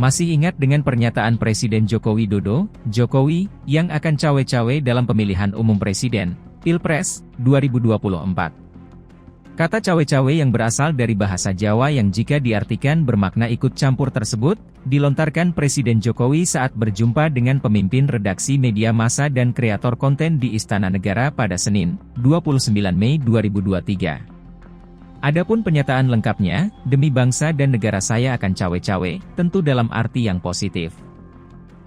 Masih ingat dengan pernyataan Presiden Joko Widodo, Jokowi, yang akan cawe-cawe dalam pemilihan umum presiden, Pilpres, 2024. Kata cawe-cawe yang berasal dari bahasa Jawa yang jika diartikan bermakna ikut campur tersebut, dilontarkan Presiden Jokowi saat berjumpa dengan pemimpin redaksi media massa dan kreator konten di Istana Negara pada Senin, 29 Mei 2023. Adapun pernyataan lengkapnya, demi bangsa dan negara saya akan cawe-cawe, tentu dalam arti yang positif.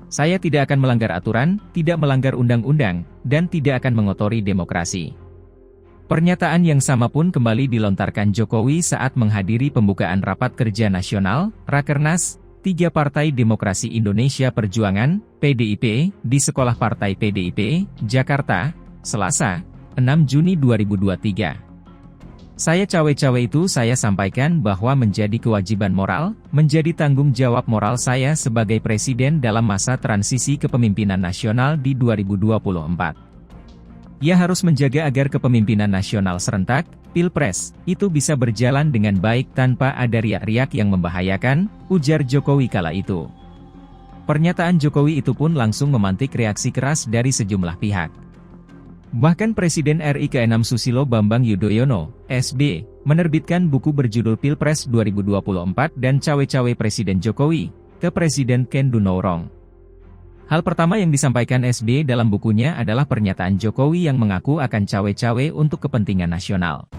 Saya tidak akan melanggar aturan, tidak melanggar undang-undang, dan tidak akan mengotori demokrasi. Pernyataan yang sama pun kembali dilontarkan Jokowi saat menghadiri pembukaan Rapat Kerja Nasional, Rakernas, 3 Partai Demokrasi Indonesia Perjuangan, PDIP, di Sekolah Partai PDIP, Jakarta, Selasa, 6 Juni 2023. Saya cawe-cawe itu saya sampaikan bahwa menjadi kewajiban moral, menjadi tanggung jawab moral saya sebagai presiden dalam masa transisi kepemimpinan nasional di 2024. Ia harus menjaga agar kepemimpinan nasional serentak, Pilpres, itu bisa berjalan dengan baik tanpa ada riak-riak yang membahayakan, ujar Jokowi kala itu. Pernyataan Jokowi itu pun langsung memantik reaksi keras dari sejumlah pihak. Bahkan Presiden RI ke-6 Susilo Bambang Yudhoyono, SB, menerbitkan buku berjudul Pilpres 2024 dan Cawe-Cawe Presiden Jokowi, ke Presiden Ken Dunorong. Hal pertama yang disampaikan SB dalam bukunya adalah pernyataan Jokowi yang mengaku akan cawe-cawe untuk kepentingan nasional.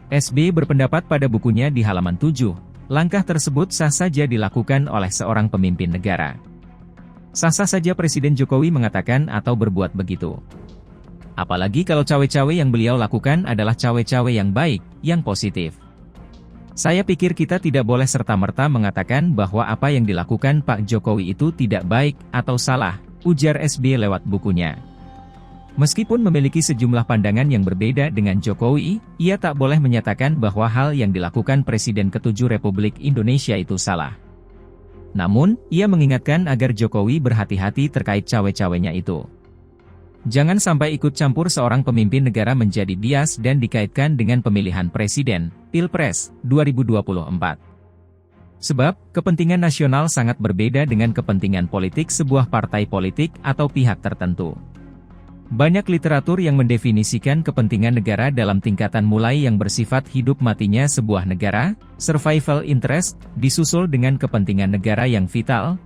SB berpendapat pada bukunya di halaman 7, langkah tersebut sah saja dilakukan oleh seorang pemimpin negara. Sah-sah saja Presiden Jokowi mengatakan atau berbuat begitu. Apalagi kalau cawe-cawe yang beliau lakukan adalah cawe-cawe yang baik, yang positif. Saya pikir kita tidak boleh serta-merta mengatakan bahwa apa yang dilakukan Pak Jokowi itu tidak baik atau salah, ujar SB lewat bukunya. Meskipun memiliki sejumlah pandangan yang berbeda dengan Jokowi, ia tak boleh menyatakan bahwa hal yang dilakukan Presiden ke-7 Republik Indonesia itu salah. Namun, ia mengingatkan agar Jokowi berhati-hati terkait cawe-cawenya itu. Jangan sampai ikut campur seorang pemimpin negara menjadi bias dan dikaitkan dengan pemilihan presiden, Pilpres, 2024. Sebab, kepentingan nasional sangat berbeda dengan kepentingan politik sebuah partai politik atau pihak tertentu. Banyak literatur yang mendefinisikan kepentingan negara dalam tingkatan mulai yang bersifat hidup matinya sebuah negara, survival interest, disusul dengan kepentingan negara yang vital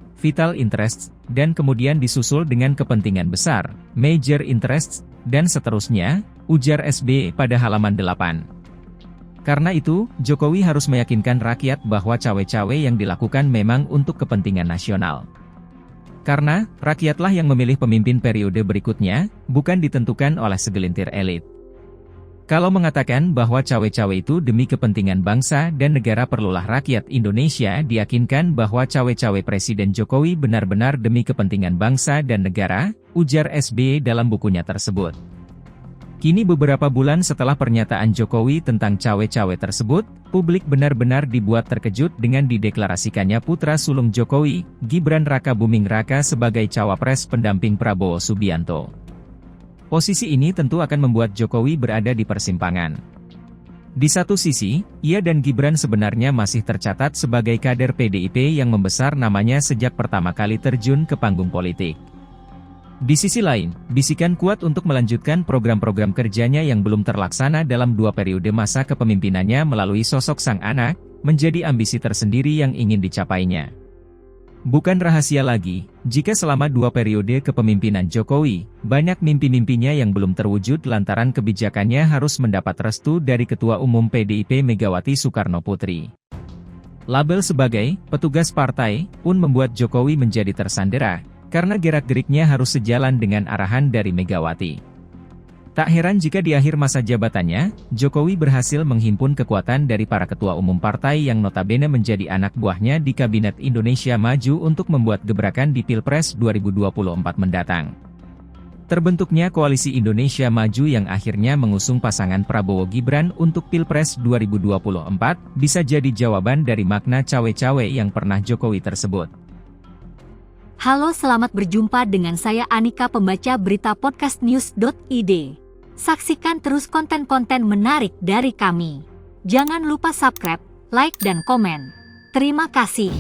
interests, dan kemudian disusul dengan kepentingan besar, major interests, dan seterusnya, ujar SB pada halaman 8. Karena itu, Jokowi harus meyakinkan rakyat bahwa cawe-cawe yang dilakukan memang untuk kepentingan nasional. Karena, rakyatlah yang memilih pemimpin periode berikutnya, bukan ditentukan oleh segelintir elit. Kalau mengatakan bahwa cawe-cawe itu demi kepentingan bangsa dan negara perlulah rakyat Indonesia diyakinkan bahwa cawe-cawe Presiden Jokowi benar-benar demi kepentingan bangsa dan negara, ujar SB dalam bukunya tersebut. Kini beberapa bulan setelah pernyataan Jokowi tentang cawe-cawe tersebut, publik benar-benar dibuat terkejut dengan dideklarasikannya putra sulung Jokowi, Gibran Rakabuming Raka sebagai cawapres pendamping Prabowo Subianto. Posisi ini tentu akan membuat Jokowi berada di persimpangan. Di satu sisi, ia dan Gibran sebenarnya masih tercatat sebagai kader PDIP yang membesar namanya sejak pertama kali terjun ke panggung politik. Di sisi lain, bisikan kuat untuk melanjutkan program-program kerjanya yang belum terlaksana dalam 2 periode masa kepemimpinannya melalui sosok sang anak, menjadi ambisi tersendiri yang ingin dicapainya. Bukan rahasia lagi, jika selama 2 periode kepemimpinan Jokowi, banyak mimpi-mimpinya yang belum terwujud lantaran kebijakannya harus mendapat restu dari Ketua Umum PDIP Megawati Soekarno Putri. Label sebagai petugas partai pun membuat Jokowi menjadi tersandera, karena gerak-geriknya harus sejalan dengan arahan dari Megawati. Tak heran jika di akhir masa jabatannya, Jokowi berhasil menghimpun kekuatan dari para ketua umum partai yang notabene menjadi anak buahnya di Kabinet Indonesia Maju untuk membuat gebrakan di Pilpres 2024 mendatang. Terbentuknya Koalisi Indonesia Maju yang akhirnya mengusung pasangan Prabowo Gibran untuk Pilpres 2024, bisa jadi jawaban dari makna cawe-cawe yang pernah Jokowi tersebut. Halo, selamat berjumpa dengan saya Anika, pembaca berita podcastnews.id. Saksikan terus konten-konten menarik dari kami. Jangan lupa subscribe, like dan komen. Terima kasih.